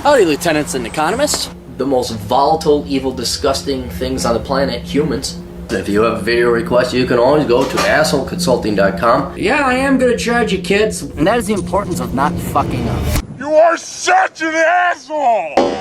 Howdy, lieutenants and economists. The most volatile, evil, disgusting things on the planet, humans. If you have a video request, you can always go to assholeconsulting.com. Yeah, I am gonna charge you, kids. And that is the importance of not fucking up. You are such an asshole!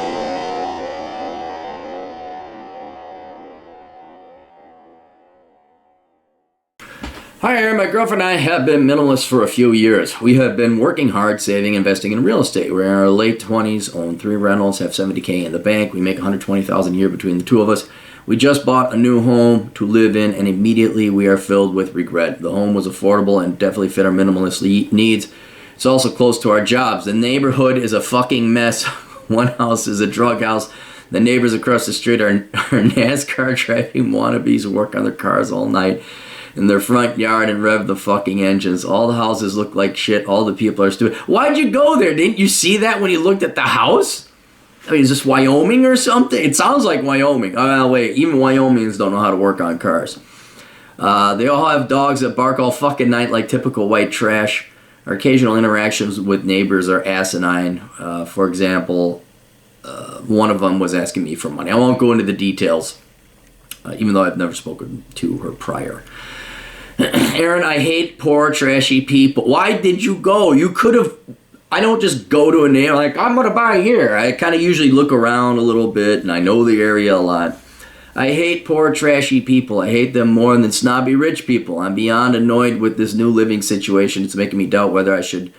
Hi, Aaron. My girlfriend and I have been minimalists for a few years. We have been working hard, saving, investing in real estate. We're in our late 20s, own 3 rentals, have $70K in the bank. We make $120,000 a year between the two of us. We just bought a new home to live in, and immediately we are filled with regret. The home was affordable and definitely fit our minimalist needs. It's also close to our jobs. The neighborhood is a fucking mess. One house is a drug house. The neighbors across the street are NASCAR driving wannabes who work on their cars all night in their front yard and rev the fucking engines. All the houses look like shit. All the people are stupid. Why'd you go there? Didn't you see that when you looked at the house? I mean, is this Wyoming or something? It sounds like Wyoming. Oh, wait, even Wyomings don't know how to work on cars. They all have dogs that bark all fucking night like typical white trash. Our occasional interactions with neighbors are asinine. For example, one of them was asking me for money. I won't go into the details, even though I've never spoken to her prior. Aaron, I hate poor, trashy people. Why did you go? You could have... I don't just go to a neighbor like, I'm going to buy here. I kind of usually look around a little bit, and I know the area a lot. I hate poor, trashy people. I hate them more than snobby rich people. I'm beyond annoyed with this new living situation. It's making me doubt whether I should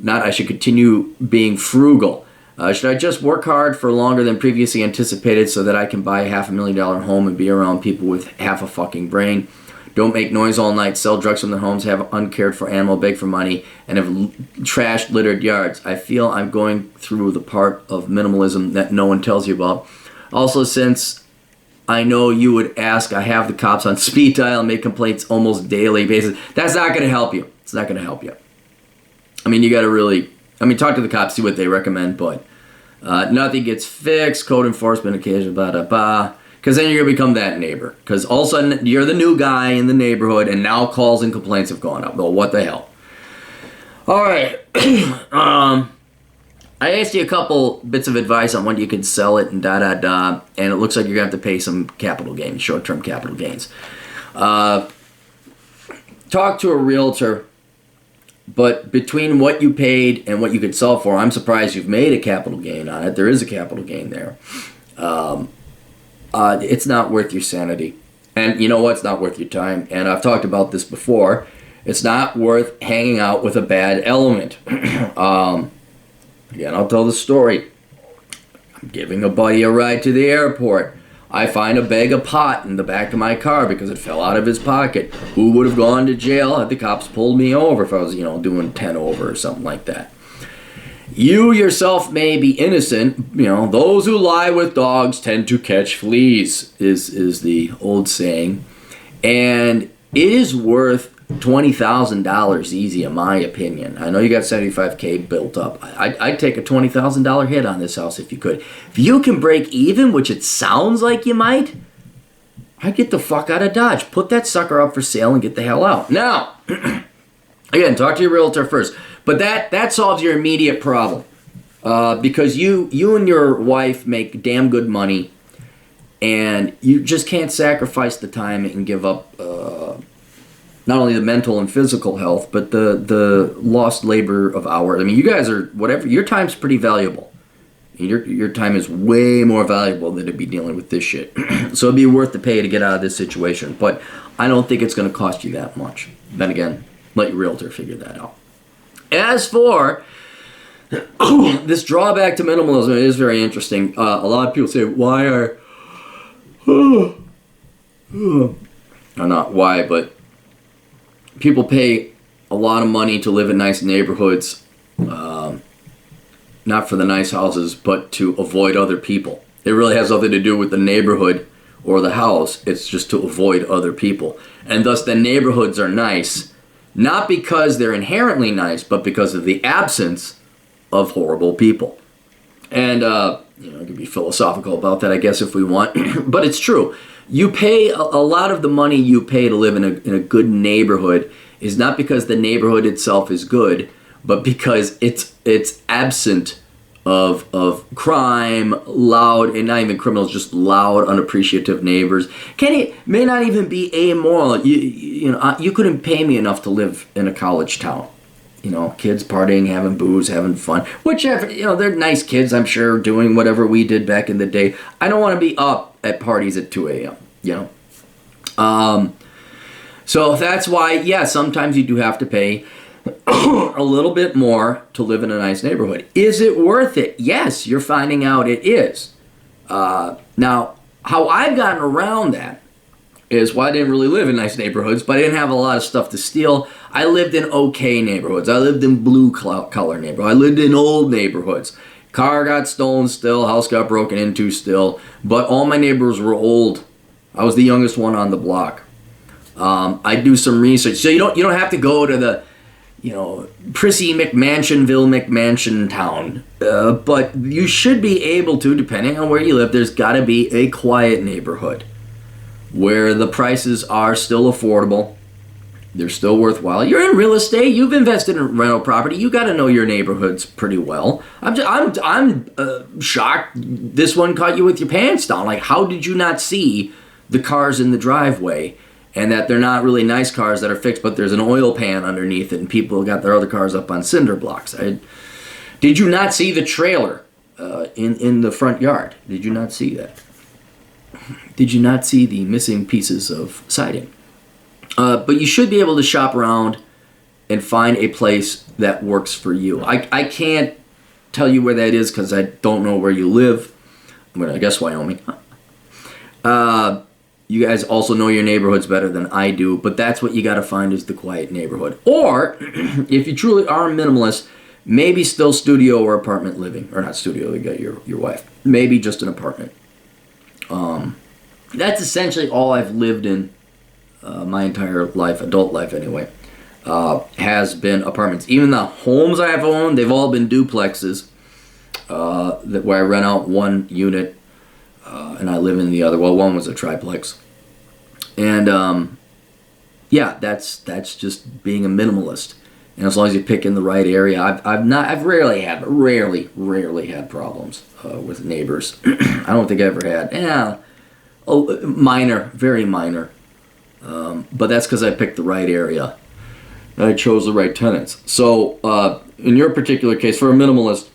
continue being frugal. Should I just work hard for longer than previously anticipated so that I can buy a $500,000 home and be around people with half a fucking brain? Don't make noise all night, sell drugs from their homes, have uncared for animal, beg for money, and have trash littered yards. I feel I'm going through the part of minimalism that no one tells you about. Also, since I know you would ask, I have the cops on speed dial and make complaints almost daily basis. That's not going to help you. It's not going to help you. I mean, you got to really, talk to the cops, see what they recommend, but nothing gets fixed, code enforcement, occasionally, blah, blah, blah. Because then you're going to become that neighbor. Because all of a sudden, you're the new guy in the neighborhood, and now calls and complaints have gone up. Well, what the hell? All right. I asked you a couple bits of advice on when you can sell it and da-da-da, and it looks like you're going to have to pay some capital gains, short-term capital gains. Talk to a realtor, but between what you paid and what you could sell for, I'm surprised you've made a capital gain on it. There is a capital gain there. It's not worth your sanity. And you know what? It's not worth your time. And I've talked about this before. It's not worth hanging out with a bad element. Again, I'll tell the story. I'm giving a buddy a ride to the airport. I find a bag of pot in the back of my car because it fell out of his pocket. Who would have gone to jail had the cops pulled me over if I was, doing 10 over or something like that? You yourself may be innocent. Those who lie with dogs tend to catch fleas, is the old saying. And it is worth $20,000 easy, in my opinion. I know you got $75K built up. I'd take a $20,000 hit on this house if you could. If you can break even, which it sounds like you might, I'd get the fuck out of Dodge. Put that sucker up for sale and get the hell out. Now, again, talk to your realtor first. But that solves your immediate problem. Because you and your wife make damn good money, and you just can't sacrifice the time and give up not only the mental and physical health, but the lost labor of hours. I mean, you guys are, whatever, your time's pretty valuable. Your time is way more valuable than to be dealing with this shit. So it'd be worth the pay to get out of this situation. But I don't think it's going to cost you that much. Then again, let your realtor figure that out. As for this drawback to minimalism, it is very interesting. A lot of people say, why are... not why, but people pay a lot of money to live in nice neighborhoods, not for the nice houses, but to avoid other people. It really has nothing to do with the neighborhood or the house. It's just to avoid other people. And thus the neighborhoods are nice, not because they're inherently nice, but because of the absence of horrible people. And, I could be philosophical about that, I guess, if we want. But it's true. You pay a lot of the money you pay to live in a good neighborhood is not because the neighborhood itself is good, but because it's absent of crime, loud, and not even criminals, just loud, unappreciative neighbors. May not even be amoral. You couldn't pay me enough to live in a college town. Kids partying, having booze, having fun. Whichever, they're nice kids, I'm sure, doing whatever we did back in the day. I don't want to be up at parties at 2 a.m., So that's why, yeah, sometimes you do have to pay a little bit more to live in a nice neighborhood. Is it worth it? Yes, you're finding out it is. Now, how I've gotten around that is, I didn't really live in nice neighborhoods, but I didn't have a lot of stuff to steal. I lived in okay neighborhoods. I lived in blue collar neighborhoods. I lived in old neighborhoods. Car got stolen still, house got broken into still, but all my neighbors were old. I was the youngest one on the block. I do some research. So you don't have to go to the prissy McMansion town. But you should be able to, depending on where you live, there's got to be a quiet neighborhood where the prices are still affordable. They're still worthwhile. You're in real estate. You've invested in rental property. You got to know your neighborhoods pretty well. I'm shocked this one caught you with your pants down. Like, how did you not see the cars in the driveway? And that they're not really nice cars that are fixed, but there's an oil pan underneath it, and people got their other cars up on cinder blocks. Did you not see the trailer in the front yard? Did you not see that? Did you not see the missing pieces of siding? But you should be able to shop around and find a place that works for you. I can't tell you where that is because I don't know where you live. I'm going to guess Wyoming. You guys also know your neighborhoods better than I do, but that's what you got to find is the quiet neighborhood. Or, if you truly are a minimalist, maybe still studio or apartment living. Or not studio, you got your wife. Maybe just an apartment. That's essentially all I've lived in my entire life, adult life anyway, has been apartments. Even the homes I have owned, they've all been duplexes where I rent out one unit and I live in the other. Well, one was a triplex. And yeah, that's just being a minimalist. And as long as you pick in the right area, I've rarely had problems with neighbors. I don't think I ever had. Minor, very minor. But that's because I picked the right area. I chose the right tenants. So in your particular case, for a minimalist,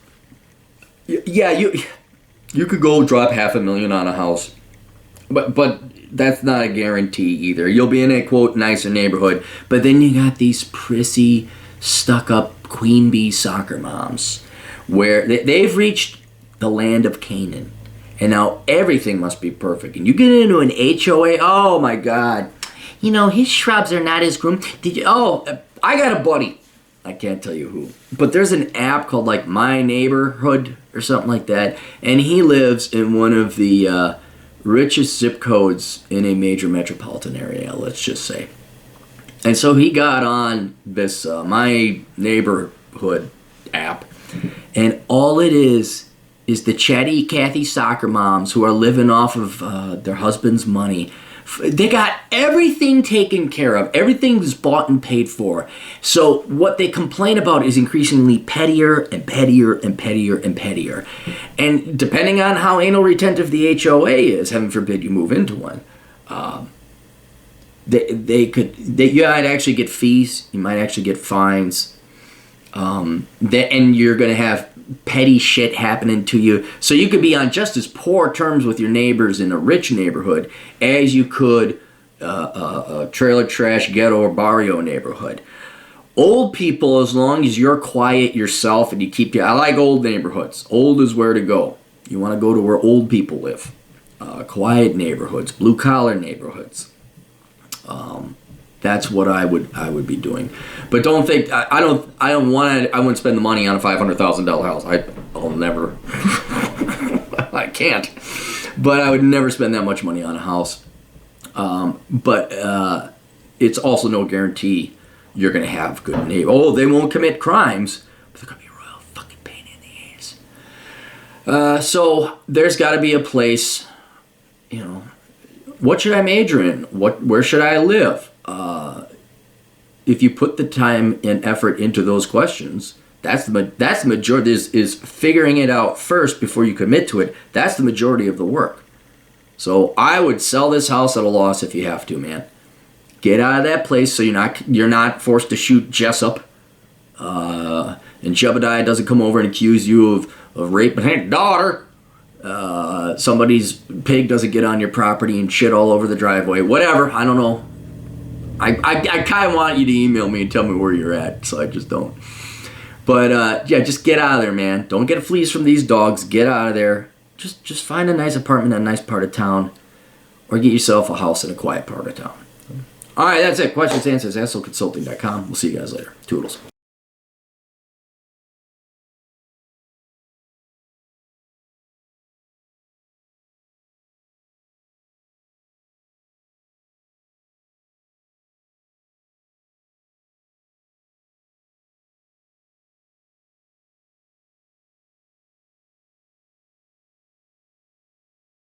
yeah, you could go drop $500,000 on a house, but that's not a guarantee either. You'll be in a, quote, nicer neighborhood, but then you got these prissy, stuck-up queen bee soccer moms where they've reached the land of Canaan, and now everything must be perfect. And you get into an HOA, oh my God, his shrubs are not as groomed. I got a buddy. I can't tell you who, but there's an app called like My Neighborhood or something like that, and he lives in one of the richest zip codes in a major metropolitan area, let's just say. And so he got on this My Neighborhood app, and all it is the chatty Cathy soccer moms who are living off of their husband's money. They got everything taken care of. Everything's bought and paid for. So what they complain about is increasingly pettier and pettier and pettier and pettier. And depending on how anal retentive the HOA is, heaven forbid you move into one, you might actually get fees. You might actually get fines. And you're going to have petty shit happening to you. So you could be on just as poor terms with your neighbors in a rich neighborhood as you could a trailer trash ghetto or barrio neighborhood. Old people, as long as you're quiet yourself and you I like old neighborhoods. Old is where to go. You want to go to where old people live. Quiet neighborhoods, blue collar neighborhoods. That's what I would be doing. But don't think I wouldn't spend the money on a $500,000 house. I'll never. I can't. But I would never spend that much money on a house. But it's also no guarantee you're going to have good neighbors. Oh, they won't commit crimes, but they're going to be a real fucking pain in the ass. So there's got to be a place. What should I major in? Where should I live? If you put the time and effort into those questions, That's the majority. Is figuring it out first before you commit to it. That's the majority of the work. So I would sell this house at a loss if you have to, man. Get out of that place so you're not forced to shoot Jessup. And Jebediah doesn't come over and accuse you of raping his daughter. Somebody's pig doesn't get on your property and shit all over the driveway. Whatever, I don't know. I kind of want you to email me and tell me where you're at, so I just don't. But yeah, just get out of there, man. Don't get fleas from these dogs. Get out of there. Just find a nice apartment in a nice part of town, or get yourself a house in a quiet part of town. All right, that's it. Questions, answers, assholeconsulting.com. We'll see you guys later. Toodles.